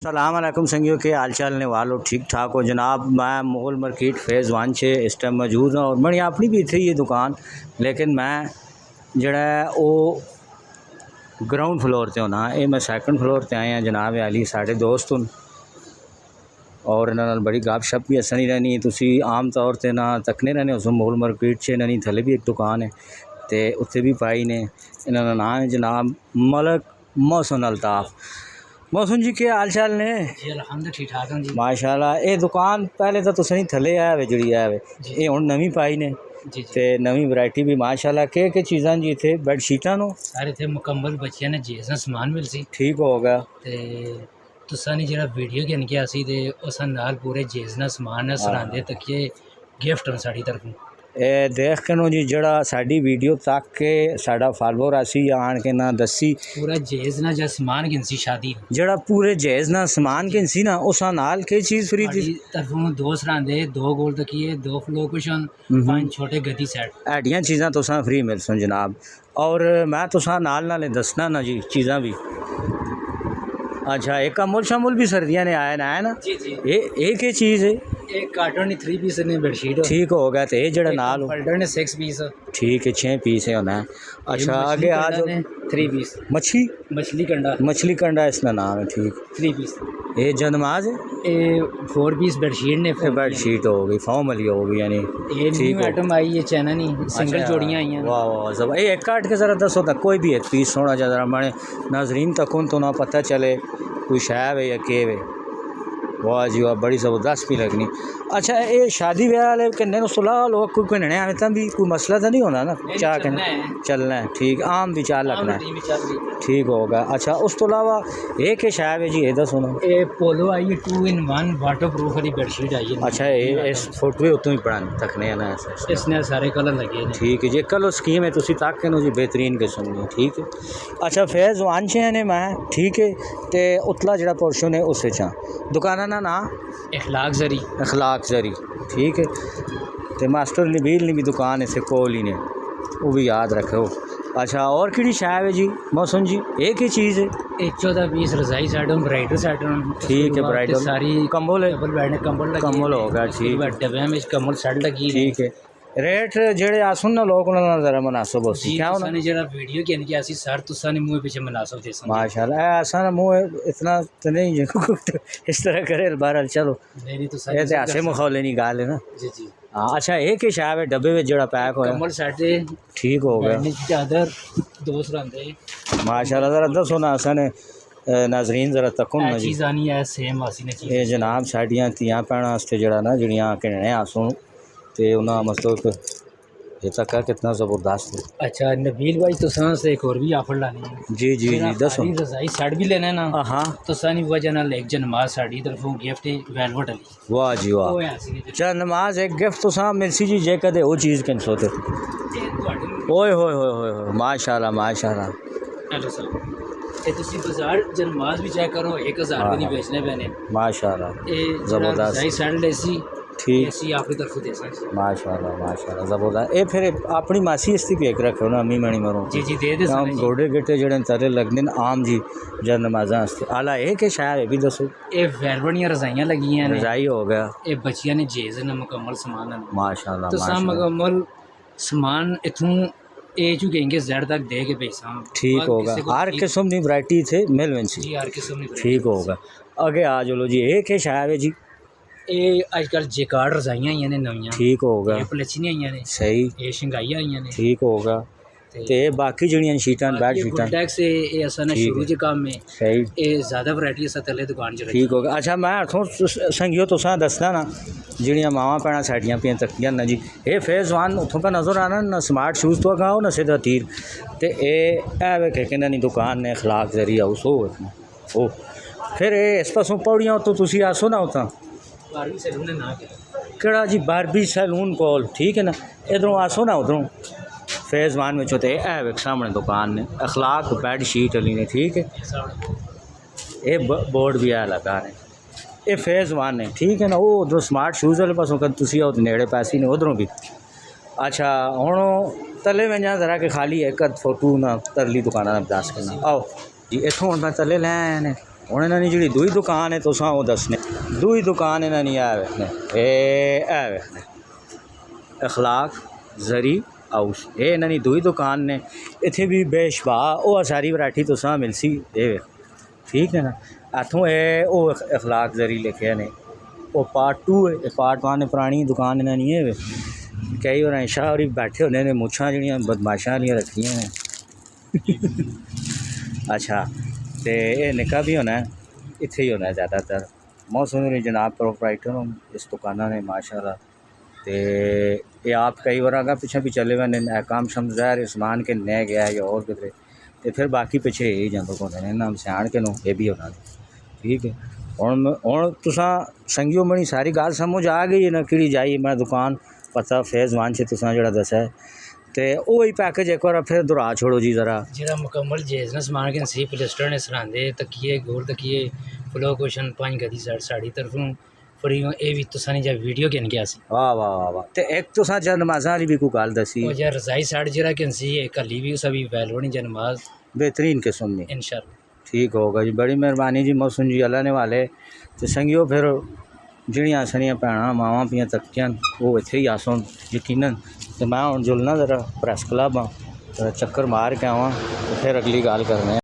सलाम अलैकुम संगियों के हाल चाल ने वालों ठीक ठाक हो जनाब। मैं मोगल मार्केट फेज़ 1 से इस टाइम मौजूद हूँ और मेरी अपनी भी थी ये दुकान, लेकिन मैं जड़ा वो ग्राउंड फ्लोर ते होना ये मैं सैकंड फ्लोर ते आया जनाब अली साढ़े दोस्त हूँ और इन्होंने बड़ी गप शप भी हसनी रहनी। तुसी आम तौर पर ना तकने रहने उस मोगल मार्केट से इन्होंने थले भी एक दुकान है तो उत्थे भी पाई ने। इन्होंने नाम है जनाब मलक मोहसिन अल्ताफ़। मोहसिन जी क्या हाल चाल ने? जी अल्हम्दुलिल्लाह ठीक ठाक हैं जी माशाल्लाह। ये दुकान पहले तो तुसें थले आया वे जड़ी है ये हुण नवीं पाई ने जी ते नवीं वैरायटी भी माशाल्लाह के चीज़ां जी इत्थे बेडशीटां नो सारे थे मुकम्मल बच्चियां ने जेसा समान मिल सी ठीक होगा ते तुसां ने जेह्ड़ा वीडियो घेन गया सी ते उस नाल पूरे जेस ना समान सरांदे तकिए गिफ्ट न साड़ी तरफों ए देख के नो जी जड़ा साडी वीडियो तक के साडा फॉलोअर आसी या आन के ना दसी पूरा जेस ना जा समान घेन सी शादी जड़ा पूरे जायज़ ना समान के सी ना उस नाल के चीज़ फ्री थी तरफों दो सरांदे दो गोल तकिए दो फ्लो कुशन पांच छोटे गद्दी सेट ऐडियां चीज़ां तुसां फ्री मिल सन जनाब। और मैं तुसां नाल नाल दसना ना जी चीज़ां भी। अच्छा एक अमूल शमूल भी सर्दियाँ ने आया ना है ना जी जी ये चीज़ है एक कार्टन 3 पीस ने बेडशीट ठीक होगा तो ये जड़ा नाल फोल्डर ने 6 पीस ठीक है 6 पीस है होना है। अच्छा आगे आ जाओ 3 पीस मछली कंडा इसका नाम है ठीक 3 पीस ये जनमाज है ये 4 पीस बेडशीट ने बेडशीट हो गई फॉर्म वाली हो गई यानी ये न्यू आइटम आई है चैना नहीं सिंगल जोड़ियां आई हैं। वाह वाह सब ये एक काट के ज़रा दसो तक कोई भी एक पीस सोना ज़रा मैंने नाजरीन तक तो ना पता चले कोई शैब है या के वे। वाह जी वाह बड़ी ज़बरदस्त भी लगनी। अच्छा ये शादी ब्याह वाले कन्ने सुलह लोग कोई कन्ने आने तो भी कोई मसला तो नहीं होना ना चाह कन्ने चलना है ठीक आम भी चाह लगना है ठीक होगा। अच्छा उस तो अलावा एक शैब है जी ये दसो ना ये पोलो आई है 2 in 1 वाटर प्रूफ वाली बेडशीट आई है। अच्छा ये इस फोटो भी उतों ही पढ़ा तकने ना इसने सारे कलर लगे हैं ठीक है जी कलर स्कीम है तुसी तक के नो जी बेहतरीन किस्म की ठीक है। अच्छा फेज़ 1 से ने मैं ठीक है तो उतला जड़ा पोर्शन है उस दुकाना ना ना अखलाक जरी ठीक है तो मास्टर नबील ने भी दुकान इसे कोल ही ने वो भी याद रखो। अच्छा और किड़ी शायब है जी मौसम जी एक ही चीज़ है एक 14 पीस रजाई सेट ब्राइडल सेट ठीक है ब्राइडल सारी कंबल है डबल बेड कंबल होगा ठीक है डब्बे में कंबल सेट लगी ठीक है रेट जेड़े आसुन ना लोग उन्होंने जरा मुनासिब हो सी क्या उन्होंने जरा वीडियो के कि ऐसी सर तुसा ने मुंह पीछे मुनासिब दे माशाल्लाह ऐसा ना मुंह इतना तो नहीं इस तरह करे बहरहाल चलो मेरी तो ये तो ऐसे मुखौले नहीं गाल है ना जी जी हाँ। अच्छा एक ही शायद है डब्बे में जड़ा पैक हो कंबल सेट ठीक हो गया चादर दो सरांदे माशाल्लाह जरा दसो ना असन नाजरीन जरा तकुन ना जी चीज़ आनी है सेम आसी ने ये जनाब साड़ियाँ तियां भैन वास्ते जड़ा ना जड़ियाँ कहने आसूं तो उन्हें मतलब ये तक है कितना ज़बरदस्त है। अच्छा नबील भाई तुसां से एक और भी ऑफर लानी है जी जी जी दसो रजाई सेट भी लेना है ना हाँ तुसां नी वजह नाल एक जनमाज साड़ी तरफों गिफ्ट वेलवेट वाली वाह जी वाह चल नमाज एक गिफ्ट तुसां मिलसी जी जे कदे वो चीज़ कैन सोते ओए होए होए होए माशाल्लाह माशाल्लाह हेलो सर ये तुसी बाजार जनमाज भी चेक करो 1000 भी नहीं बेचने पैने माशाल्लाह ये ज़बरदस्त रजाई सेट लेसी ठीक ऐसी आपकी तरफ दे सकते माशाल्लाह माशाल्लाह ज़बरदस्त ये फिर अपनी मासी इसती भी एक रखो ना अम्मी मणी मरो जी जी दे हम गोडे गिट्टे जड़े तरे लगने आम जी जब नमाजा आला ये के शायद भी दसो ये वेलवेट रजाइयाँ लगी हैं रजाई हो गया ये बच्चियां ने जेज ने मुकम्मल सामान माशाल्लाह तो मुकम्मल सामान इथों ए चु कहेंगे जेड तक दे के पैसा ठीक होगा हर किस्म की वैरायटी थे मिल वन जी हर किस्म की ठीक होगा। आगे आ चलो जी एक शायद है जी ये अजकल जेकार्ड रजाइयां आई ने नवियां ठीक होगा पलची आई ने सही ये शंगाई आई ने ठीक होगा ते बाकी जड़ियां शीटां बेड शीटां टैक्स ये असन शुरू च काम में सही ये ज़्यादा वैरायटी अस थल्ले दुकान च ठीक होगा। अच्छा मैं अठों संगियो तुसां दसना ना जड़ियां मावां भैनां साडियां पियां तकियां ना जी ये फेज़ 1 उत्थों का नज़र आना ना स्मार्ट शूज़ तो अगाओ ना सीधा तीर ते ए वे कहना नहीं दुकान ने अखलाक जरी हाउस हो ओ फिर इस पासों पौड़ियां तो तुसी आसो ना उतां केड़ा जी बारबी सैलून कोल ठीक है ना इधरों आसो ना उधरों फेज़ 1 में होते है सामने दुकान ने अखलाक बेड शीट वाली ने ठीक है ये बोर्ड भी है लगा ने ये फेज़ 1 है ठीक है ना वो उधरों स्मार्ट शूज़ वाले पासों कर तुसी आओ नेड़े पैसे ने उधरों भी। अच्छा हुण तले में जा जरा के खाली एक फोटो ना तरली दुकाना ना बदास करना आओ जी इत्थों मैं तले लै आया ने हुण इन्हां दी जिहड़ी दूई दुकान है तुसां ओह दसने दूई दुकान इन्हां दी ऐ वेखने ए वेखने अखलाक जरी हाउस ये इन्हां दी दूई दुकान ने इत्थे भी बेशबा ओह सारी वैरायटी तुसां मिलसी ये ठीक है ना। इत्थों ये ओह अखलाक जरी लिखे ने वो पार्ट 2 है पार्ट 1 पुरानी दुकान इन्हां दी है कई बार शाह होरी बैठे होने ने मुछां जिहड़ियां बदमाशां आह्लियां रखियां ने अच्छा तो ये निका भी होना है इत्थे ही होना है ज़्यादातर मौसम जनाब प्रोपराइटर इस दुकाना ने माशाल्लाह तो ये आप कई बार अगर पिछे भी चले हुए काम शम ज़ाहिर समान के नै गया या और किधरे तो फिर बाकी पिछे यही जाते होंगे इन्होंने सियाण के नो ये भी होना ठीक है। हुण तुसां संगियो मणी सारी गल समझ आ गई है ना कि जाई मैं दुकान पता फेज़ 1 से तुसां जिहड़ा दस्सिया तो वही पैकेज एक बार फिर दोहरा छोड़ो जी ज़रा ਜਿਹੜਾ ਮੁਕੰਮਲ ਜੇਜ਼ ਨਾਲ ਸਮਾਨ ਕੇ ਸੀ ਪਲਸਟਰ ਨੇ ਸਰਾਂਦੇ ਤਕੀਏ ਗੋਲ ਤਕੀਏ ਫਲੋ ਕੁਸ਼ਨ ਪੰਜ ਗਦੀ ਸਾਡੀ ਤਰਫੋਂ ਫਰੀ ਇਹ ਵੀ ਤੁਸਾਂ ਨੇ ਜਾਂ ਵੀਡੀਓ ਕਿਨ ਗਿਆ ਸੀ वाह वाह वाह वाह तो एक तुसां च नमाज़ां दी भी कोई गल दसी ਉਹ ਜਾਂ ਰਜ਼ਾਈ ਸਾਡ ਜਿਹੜਾ ਕਿ ਸੀ ਇਹ ਕੱਲੀ ਵੀ ਉਸ ਵੀ ਵੈਲ ਹੋਣੀ ਜਾਂ ਨਮਾਜ਼ बेहतरीन किस्म दी इंशाल्लाह ठीक होगा जी बड़ी मेहरबानी जी मौसम जी अल्लाह ने वाले तो संगियो फिर ਜਿਹੜੀਆਂ ਸਾਡੀਆਂ ਭੈਣਾਂ ਮਾਵਾਂ ਪੀਆਂ ਤੱਕੀਆਂ ਉਹ ਇੱਥੇ ਹੀ ਆਸਣ ਯਕੀਨਨ ਤੇ ਮੈਂ ਹੁਣ ਜੁਲਣਾ ਜ਼ਰਾ ਪ੍ਰੈਸ ਕਲੱਬ ਆ ਚੱਕਰ ਮਾਰ ਕੇ ਆਵਾਂ ਤੇ ਫਿਰ ਅਗਲੀ ਗੱਲ ਕਰਨੇ